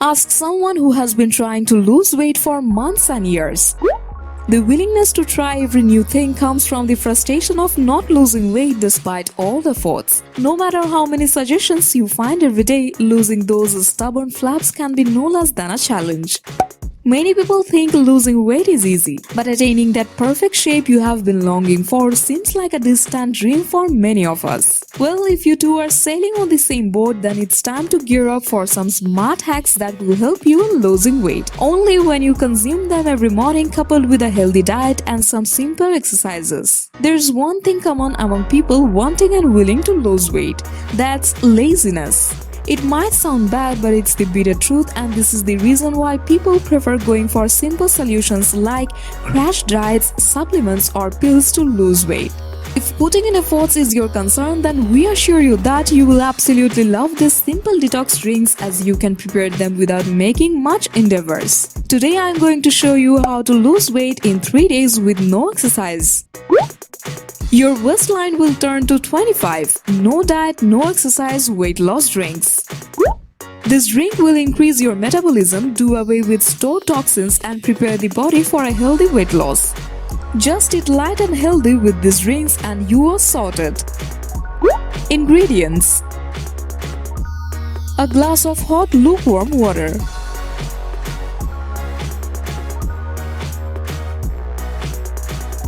Ask someone who has been trying to lose weight for months and years. The willingness to try every new thing comes from the frustration of not losing weight despite all the efforts. No matter how many suggestions you find every day, losing those stubborn flaps can be no less than a challenge. Many people think losing weight is easy, but attaining that perfect shape you have been longing for seems like a distant dream for many of us. Well, if you two are sailing on the same boat, then it's time to gear up for some smart hacks that will help you in losing weight. Only when you consume them every morning, coupled with a healthy diet and some simple exercises. There's one thing common among people wanting and willing to lose weight. That's laziness. It might sound bad, but it's the bitter truth, and this is the reason why people prefer going for simple solutions like crash diets, supplements, or pills to lose weight. If putting in efforts is your concern, then we assure you that you will absolutely love these simple detox drinks, as you can prepare them without making much endeavors. Today I am going to show you how to lose weight in 3 days with no exercise. Your waistline will turn to 25. No diet, no exercise, weight loss drinks. This drink will increase your metabolism, do away with stored toxins, and prepare the body for a healthy weight loss. Just eat light and healthy with these drinks and you are sorted. Ingredients: a glass of hot lukewarm water,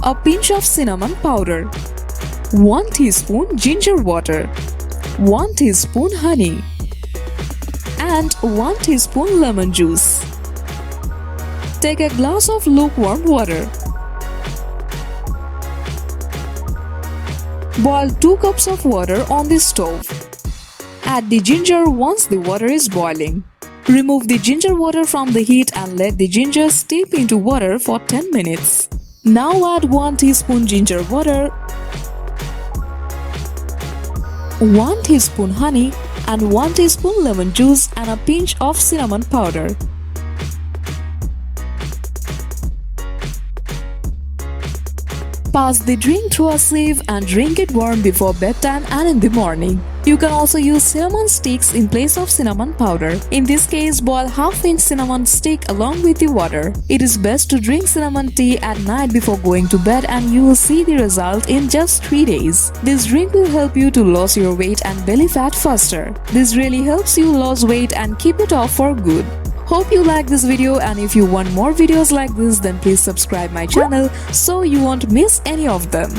a pinch of cinnamon powder, 1 teaspoon ginger water, 1 teaspoon honey, and 1 teaspoon lemon juice. Take a glass of lukewarm water. Boil 2 cups of water on the stove. Add the ginger once the water is boiling. Remove the ginger water from the heat and let the ginger steep into water for 10 minutes. Now add 1 teaspoon ginger water, 1 teaspoon honey, and 1 teaspoon lemon juice and a pinch of cinnamon powder. Pass the drink through a sieve and drink it warm before bedtime and in the morning. You can also use cinnamon sticks in place of cinnamon powder. In this case, boil half-inch cinnamon stick along with the water. It is best to drink cinnamon tea at night before going to bed, and you will see the result in just 3 days. This drink will help you to lose your weight and belly fat faster. This really helps you lose weight and keep it off for good. Hope you like this video, and if you want more videos like this, then please subscribe my channel so you won't miss any of them.